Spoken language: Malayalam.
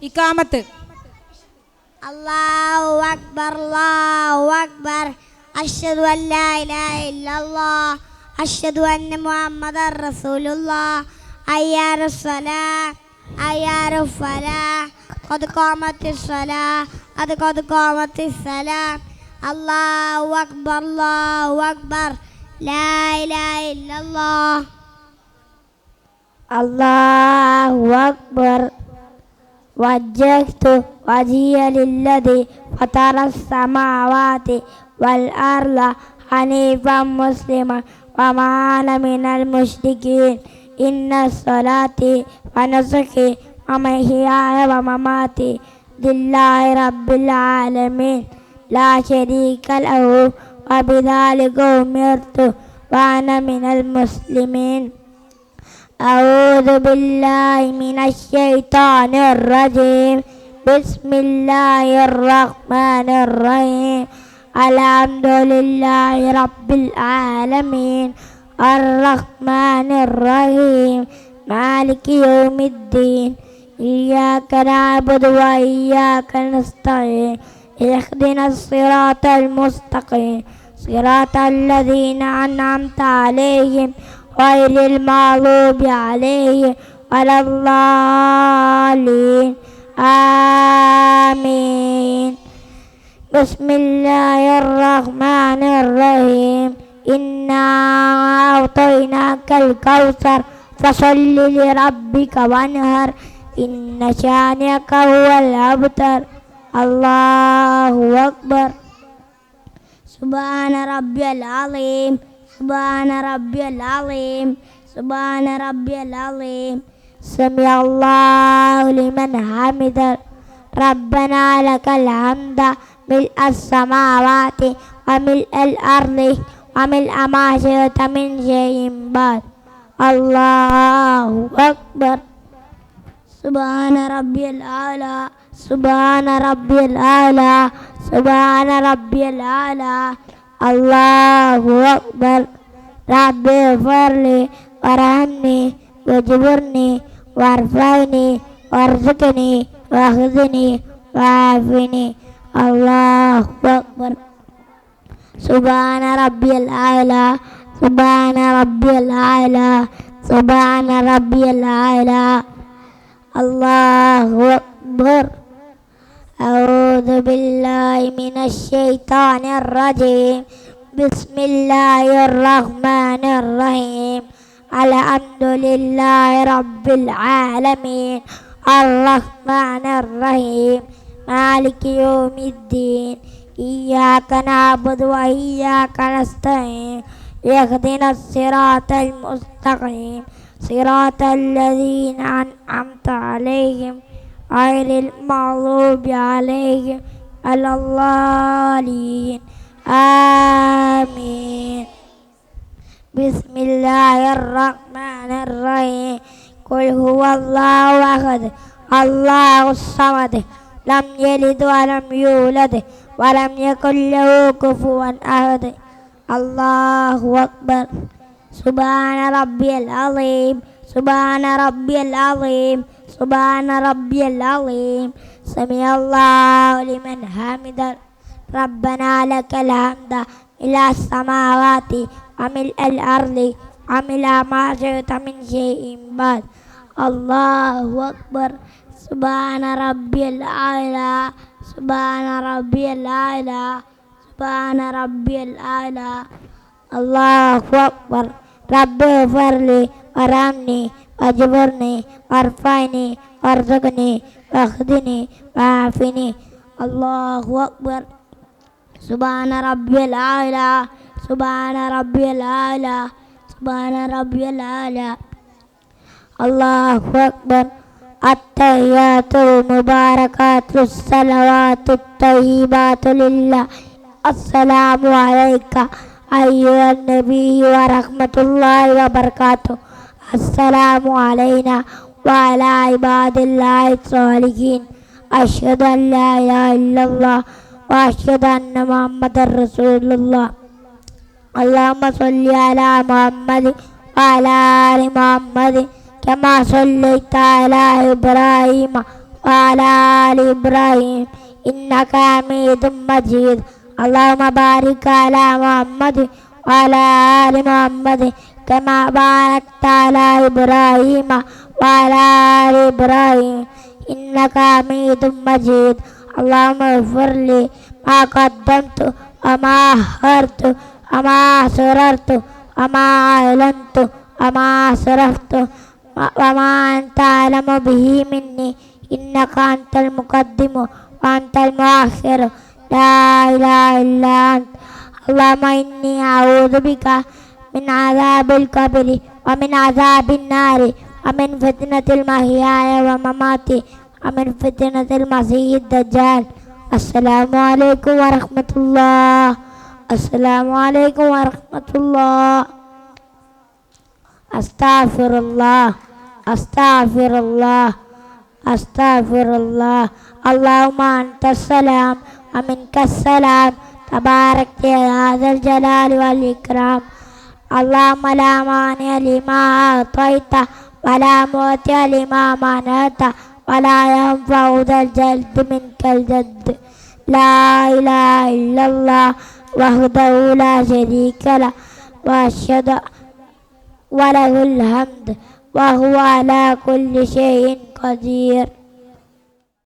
ഇഖാമത്ത്. അല്ലാഹു അക്ബർ അല്ലാഹു അക്ബർ അഷ്ഹദു അല്ലാ ഇലാഹ ഇല്ലല്ലാഹ് അഷ്ഹദു അന്ന മുഹമ്മദർ റസൂലുള്ളാഹ് അയ്യാറുസ് സ്വലാഹ് അയ്യാറുൽ ഫലാഹ് ഖദ് ഖാമത്തിസ് സ്വലാഹ് ഖദ് ഖാമത്തിസ് സലാം അല്ലാഹു അക്ബർ ലാ ഇലാഹ ഇല്ലല്ലാഹ്. അല്ലാഹു അക്ബർ വജ്ജഹ്തു വജ്ഹിയ ലില്ലദി ഫതറസ് സമാവാതി വൽ അർള ഹനീഫൻ മുസ്ലിമൻ വമാ അന മിനൽ മുശ്രികീൻ. ഇന്ന സ്വലാത്തി വനുസുകി വമഹ്യായ വമമാതി ലില്ലാഹി റബ്ബിൽ ആലമീൻ ലാ ശരീക ലഹു വബിദാലിക ഉമിർതു വഅന മിനൽ മുസ്ലിമീൻ. അഊദു ബില്ലാഹി മിനശ് ശൈത്വാനിർ റജീം. ബിസ്മില്ലാഹിർ റഹ്മാനിർ റഹീം. അൽഹംദുലില്ലാഹി റബ്ബിൽ ആലമീൻ അർറഹ്മാനിർ റഹീം മാലികി യൗമിദ്ദീൻ. ഇയ്യാക നഅ്ബുദു വ ഇയ്യാക നസ്തഈൻ. ഇഹ്ദിനസ് സിറാത്തൽ മുസ്തഖീം സിറാത്തൽ ലദീന അൻഅംത അലൈഹിം ഗൈറിൽ മഗ്ദൂബി അലൈഹിം വലദ്ദാലിൻ. ആമീൻ. ബിസ്മില്ലാഹിർ റഹ്മാനിർ റഹീം. ഇന്നാ അഅ്തൈനാകൽ കൗസർ ഫസല്ലി ലിറബ്ബിക വൻഹർ. ഇന്ന ശാനിഅക ഹുവൽ അബ്തർ. അല്ലാഹു അക്ബർ. സുബ്ഹാന റബ്ബിയൽ അളീം സുബ്ഹാന റബ്ബിയൽ അളീം സുബ്ഹാന റബ്ബിയൽ അളീം. സമിഅല്ലാഹു ലിമൻ ഹമിദ. റബ്ബനാ ലകൽ ഹംദ മിൽഅസ് സമാവാതി വമിൽഅൽ അർളി വമിൽഅ മാ ശിഅത മിൻ ശൈഇൻ ബഅദ്. അല്ലാഹു അക്ബർ. സുബ്ഹാന റബ്ബിയൽ അഅ്ലാ സുബ്ഹാന റബ്ബിയൽ അഅ്ലാ സുബ്ഹാന റബ്ബിയൽ അഅ്ലാ. അല്ലാഹു അക്ബർ. റബ്ബി ഗ്ഫിർലി വർഹംനി വജ്ബുർനി വർഫഅനി വർസുഖ്നി വഹ്ദിനി വആഫിനി. അല്ലാഹു അക്ബർ. സുബ്ഹാന റബ്ബിയൽ അഅ്ലാ സുബ്ഹാന റബ്ബിയൽ അഅ്ലാ സുബ്ഹാന റബ്ബിയൽ അഅ്ലാ. അല്ലാഹു അക്ബർ. അഊദു ബില്ലാഹി മിനശ് ശൈത്വാനിർ റജീം. ബിസ്മില്ലാഹിർ റഹ്മാനിർ റഹീം. അൽഹംദുലില്ലാഹി റബ്ബിൽ ആലമീൻ അർറഹ്മാനിർ റഹീം മാലികി യൗമിദ്ദീൻ. ഇയ്യാക നഅ്ബുദു വ ഇയ്യാക നസ്തഈൻ. ഇഹ്ദിനസ് സിറാത്തൽ മുസ്തഖീം സിറാത്തൽ ലദീന അൻഅംത അലൈഹിം ഗൈറിൽ മഗ്ദൂബി അലൈഹിം വലദ്ദാലിൻ. ആമീൻ. ബിസ്മില്ലാഹിർ റഹ്മാനിർ റഹീം. ഖുൽ ഹുവല്ലാഹു അഹദ് അല്ലാഹുസ് സമദ് ലം യലിദ് വലം യൂലദ് വലം യകുൽ ലഹു കുഫുവൻ അഹദ്. അല്ലാഹു അക്ബർ. സുബ്ഹാന റബ്ബിയൽ അളീം സുബ്ഹാന റബ്ബിയൽ അളീം സുബ്ഹാന റബ്ബിയൽ അളീം. സമിഅല്ലാഹു ലിമൻ ഹമിദ. റബ്ബനാ ലകൽ ഹംദ മിൽഅസ് സമാവാതി വമിൽഅൽ അർളി വമിൽഅ മാ ശിഅത മിൻ ശൈഇൻ ബഅദ്. അല്ലാഹു അക്ബർ. സുബ്ഹാന റബ്ബിയൽ അഅ്ലാ സുബ്ഹാന റബ്ബിയൽ അഅ്ലാ സുബ്ഹാന റബ്ബിയൽ അഅ്ലാ. അല്ലാഹു അക്ബർ. റബ്ബി ഗ്ഫിർലി വർഹംനി വജ്ബുർനി വർഫഅനി വർസുഖ്നി വഹ്ദിനി വആഫിനി. അല്ലാഹു അക്ബർ. സുബ്ഹാന റബ്ബിയൽ അഅ്ലാ സുബ്ഹാന റബ്ബിയൽ അഅ്ലാ സുബ്ഹാന റബ്ബിയൽ അഅ്ലാ. അല്ലാഹു അക്ബർ. അത്തഹിയ്യാത്തുൽ മുബാറകാത്തുസ് സലവാത്തുത് തയ്യിബാത്തു ലില്ലാഹ്. അസ്സലാമു അലൈക അയ്യുഹൻ നബിയ്യു വറഹ്മത്തുള്ളാഹി വബറകാതുഹു. അസ്സലാമു അലൈനാ വഅലാ ഇബാദില്ലാഹി സ്വാലിഹീൻ. അഷ്ഹദു അൻ ലാ ഇലാഹ ഇല്ലല്ലാഹ് വഅഷ്ഹദു അന്ന മുഹമ്മദർ റസൂലുള്ളാഹ്. അല്ലാഹുമ്മ സ്വല്ലി അലാ മുഹമ്മദ് വഅലാ ആലി മുഹമ്മദ് കമാ സ്വല്ലൈത അലാ ഇബ്രാഹീമ وعلى آل إبراهيم إنك حميد مجيد اللهم بارك على محمد وعلى آل محمد كما باركت على إبراهيم وعلى آل إبراهيم إنك حميد مجيد اللهم اغفر لي ما قدمت وما أخرت وما أسررت وما أعلنت وما أسرفت وما أنت أعلم به مني إنك أنت المقدم وأنت المؤخر لا إله إلا أنت اللهم إني أعوذ بك من عذاب القبر ومن عذاب النار ومن فتنة المحيا وممات ومن فتنة المسيح الدجال السلام عليكم ورحمة الله السلام عليكم ورحمة الله أستغفر الله أستغفر الله أستغفر الله اللهم أنت السلام ومنك السلام تبارك يا ذا الجلال والإكرام اللهم لا مانع لما أعطيت ولا معطي لما منعت ولا ينفع ذا الجد منك الجد لا إله إلا الله وحده لا شريك له وأشهد وله الحمد وهو على كل شيء قدير